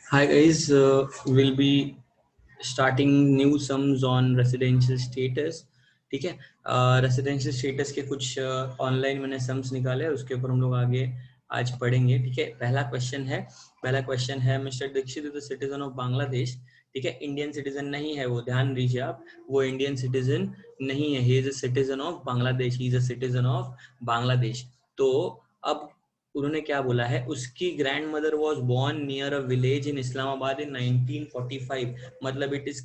Hi guys, we'll be starting new sums on residential status. ठीक है, residential status के कुछ ऑनलाइन मैंने सम्स निकाले हैं, उसके ऊपर हम लोग आगे आज पढ़ेंगे. ठीक है, पहला क्वेश्चन है mister Dikshit is the citizen of Bangladesh. ठीक है, इंडियन सिटीजन नहीं है वो, ध्यान दीजिए आप, वो इंडियन सिटीजन नहीं है. He is a citizen of Bangladesh, he is a citizen of Bangladesh. तो अब उन्होंने क्या बोला है, उसकी grandmother was born near a village in Islamabad in 1945. मतलब it is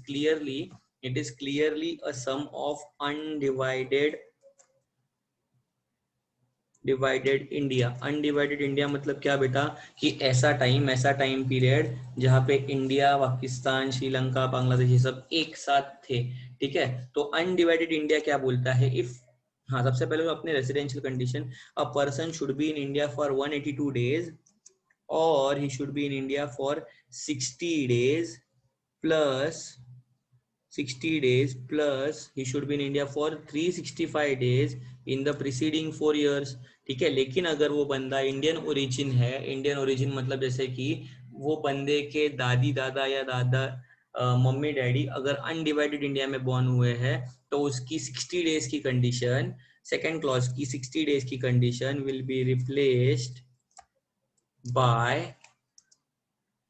clearly a some of undivided India मतलब क्या बेटा, कि ऐसा टाइम पीरियड जहाँ पे इंडिया, पाकिस्तान, श्रीलंका, बांग्लादेश ये सब एक साथ थे. ठीक है, तो अनडिवाइडेड इंडिया क्या बोलता है, इफ, हाँ, सबसे पहले तो अपने residential condition, a person should be in India for 182 days or he should be in India for 60 days plus 60 days plus he should be in India for 365 days in the preceding 4 years. ठीक है, लेकिन अगर वो बंदा Indian origin है, Indian origin मतलब जैसे कि वो बंदे के दादी दादा या दादा मम्मी डैडी अगर अनडिवाइडेड इंडिया में बॉर्न हुए हैं, तो उसकी 60 डेज की कंडीशन, सेकेंड क्लॉज की 60 डेज की condition will be replaced by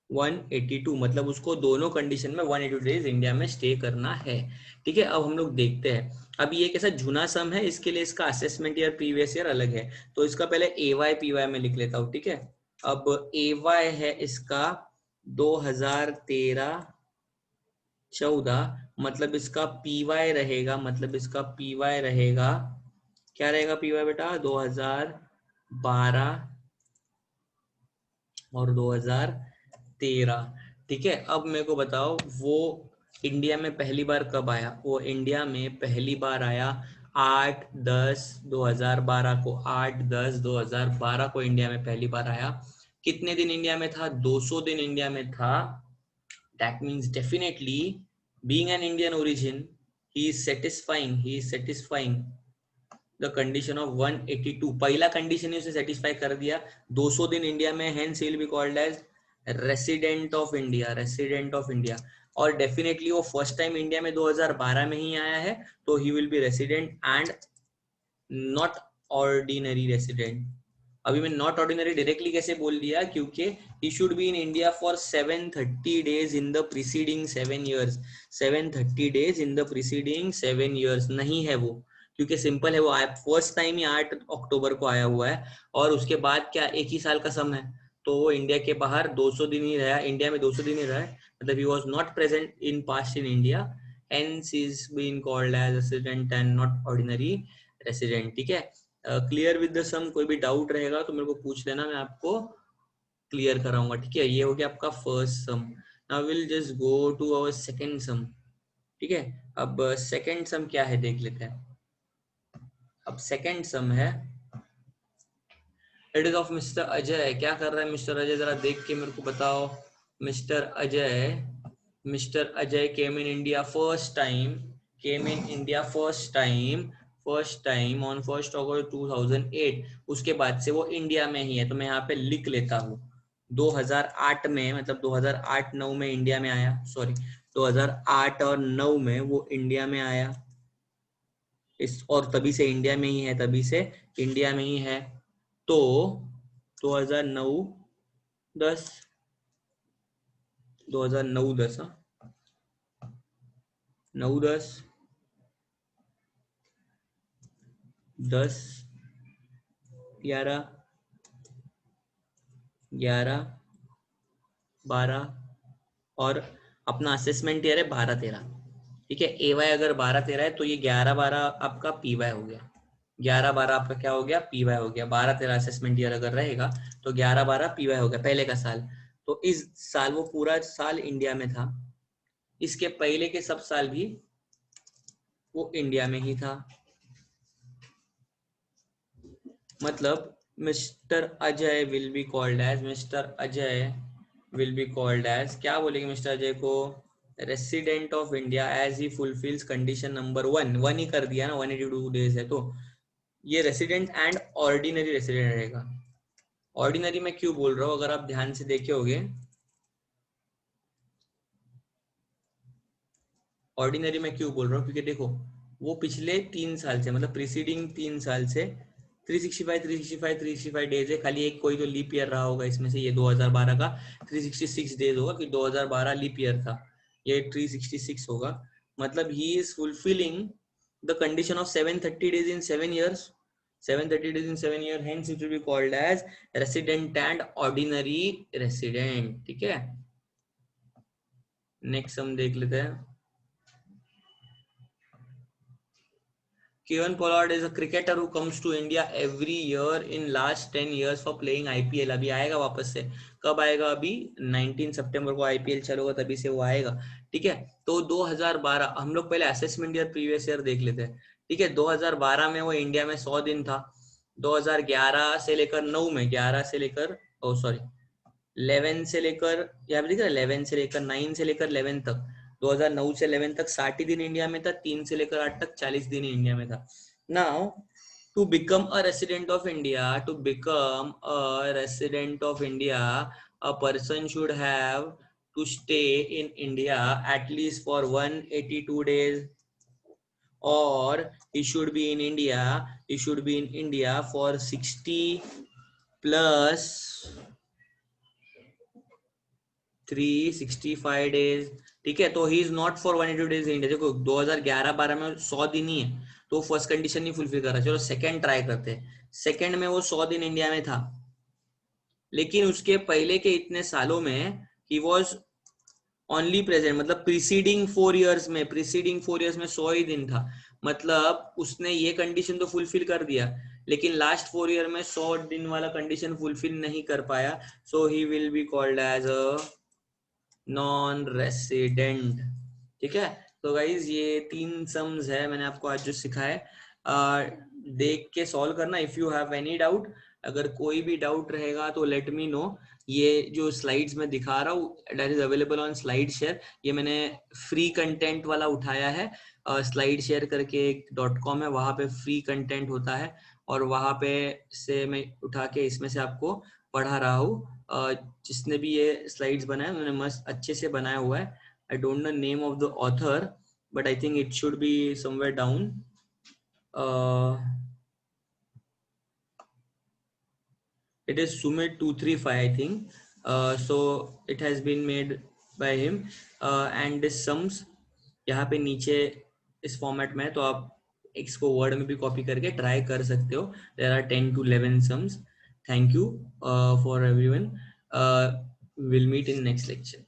182. मतलब उसको दोनों कंडीशन में 182 डेज इंडिया में स्टे करना है. ठीक है, अब हम लोग देखते हैं. अब ये कैसा जूना सम है, इसके लिए इसका असेसमेंट ईयर प्रीवियस ईयर अलग है, तो इसका पहले ए वाई पी वाई में लिख लेता हूँ. ठीक है, अब ए वाई है इसका 2013-14, मतलब इसका पी वाई रहेगा, क्या रहेगा पी वाई बेटा, 2012 और 2013. ठीक है, अब मेरे को बताओ वो इंडिया में पहली बार कब आया. वो इंडिया में पहली बार आया 8/10/2012 को. 8/10/2012 को इंडिया में पहली बार आया. कितने दिन इंडिया में था, 200 दिन इंडिया में था. That means definitely being an Indian origin he is satisfying the condition of 182. पहला कंडीशन उसे सेटिस्फाई कर दिया, 200 दिन इंडिया में, hence he will be called as resident of India. और डेफिनेटली वो फर्स्ट टाइम इंडिया में 2012 में ही आया है, तो he will be resident and not ordinary resident. अभी मैं नॉट ऑर्डिनरी डायरेक्टली कैसे बोल दिया, क्योंकि he should be in India for 730 days in the preceding 7 years. 730 days in the preceding 7 years नहीं है वो, क्योंकि सिंपल है, वो फर्स्ट टाइम ही 8 अक्टूबर को आया हुआ है, और उसके बाद क्या एक ही साल का सम है, तो वो इंडिया के बाहर 200 दिन ही रहा, इंडिया में 200 दिन ही रहा है, मतलब he was not present in past in India, hence is being called as resident and not ordinary resident. ठीक है, क्लियर विद द सम. कोई भी डाउट रहेगा तो मेरे को पूछ लेना, मैं आपको क्लियर कराऊंगा. ठीक है, ये हो गया आपका first sum. Now will just go to our second sum. ठीक है, अब सेकंड सम क्या है देख लेते हैं. अब सेकंड सम है, it is of mister Ajay. क्या कर रहा है मिस्टर अजय, जरा देख के मेरे को बताओ. Mister Ajay came in India first time on 1 अगस्त 2008. उसके बाद से वो इंडिया में ही है, तो मैं यहाँ पे लिख लेता हूँ 2008 में, मतलब 2008-9 में इंडिया में आया, सॉरी 2008 और 9 में वो इंडिया में आया, इस, और तभी से इंडिया में ही है. तो 2009-10 2009-10 9-10 10-11 11-12 और अपना असेसमेंट ईयर है 12-13. ठीक है, ए वाई अगर 12-13 है तो ये 11-12 आपका पी वाई हो गया. 11-12 आपका क्या हो गया, पी वाई हो गया. 12-13 असेसमेंट ईयर अगर रहेगा तो 11-12 पी वाई हो गया, पहले का साल. तो इस साल वो पूरा साल इंडिया में था, इसके पहले के सब साल भी वो इंडिया में ही था. मतलब mister Ajay will be called as क्या बोलेंगे मिस्टर अजय को, resident of India, as he fulfils condition number 1 ही कर दिया ना, 182 डेज है, तो ये रेसिडेंट एंड ऑर्डिनरी रेसिडेंट रहेगा. ऑर्डिनरी में क्यों बोल रहा हूँ, अगर आप ध्यान से देखे होगे ऑर्डिनरी मैं क्यों बोल रहा हूँ, क्योंकि देखो वो पिछले 3 साल से, मतलब प्रीसीडिंग 3 साल से 365 डेज है, खाली एक कोई तो लीप ईयर रहा होगा इसमें से, ये 2012 का 366 डेज होगा कि 2012 लीप ईयर था, ये 366 होगा, मतलब he is fulfilling the condition of 730 days in 7 years, 730 days in 7 years, hence it will be called as resident and ordinary resident. ठीक है, नेक्स्ट हम देख लेते हैं। Kieran Pollard is a cricketer who comes to India every year in last 10 years for playing IPL। अभी आएगा वापस से, कब आएगा, अभी 19 सितंबर को IPL चालू होगा, तभी से वो आएगा। ठीक है, तो 2012 हम लोग पहले असेसमेंट ईयर प्रीवियस ईयर देख लेते हैं। ठीक है, 2012 में वो इंडिया में 100 दिन था, 2011 से लेकर 9 में, 11 से लेकर ओ सॉरी 11 से लेकर, यहाँ पे दिख रहा है 11 से लेकर 9 से लेकर 11 तक, 2009 से 11 तक 60 ही दिन इंडिया में था, 3 से लेकर 8 तक 40 दिन इंडिया में था। Now to become a resident of India, to become a resident of India, a person should have to stay in India at least for 182 days, or he should be in India for 60 plus 365 days। ठीक है, तो he is not for 182 days India. देखो 2011-12 में 100 दिन ही है, तो first condition नहीं fulfil कर रहा। चलो सेकंड ट्राई करते हैं। सेकंड में वो 100 दिन इंडिया में था, लेकिन उसके पहले के इतने सालों में ही वॉज ओनली प्रेजेंट, मतलब प्रीसीडिंग 4 years में, 100 ही दिन था, मतलब उसने ये कंडीशन तो फुलफिल कर दिया, लेकिन लास्ट 4 year में 100 दिन वाला कंडीशन फुलफिल नहीं कर पाया। So he will be called as a non resident. ठीक है, तो गाइज ये 3 सम्स है मैंने आपको आज जो सिखाया है, देख के सॉल्व करना। If you have any doubt, अगर कोई भी डाउट रहेगा तो लेट मी नो। ये जो स्लाइड्स में दिखा रहा हूँ that is available on slide share, ये मैंने फ्री कंटेंट वाला उठाया है, स्लाइड शेयर करके एक .com है, वहां पे फ्री कंटेंट होता है, और वहां पे से मैं उठा के इसमें से आपको पढ़ा रहा हूँ। जिसने भी ये स्लाइड्स बनाए उन्होंने मस्त अच्छे से बनाया हुआ है। I don't know name of the author, but I think it should be somewhere down. It is Sumit 235, I think. So it has been made by him, and this sums यहाँ पे नीचे इस फॉर्मेट में है, तो आप इसको word में भी कॉपी करके ट्राई कर सकते हो। There are 10 to 11 sums. Thank you for everyone. We'll meet in next lecture.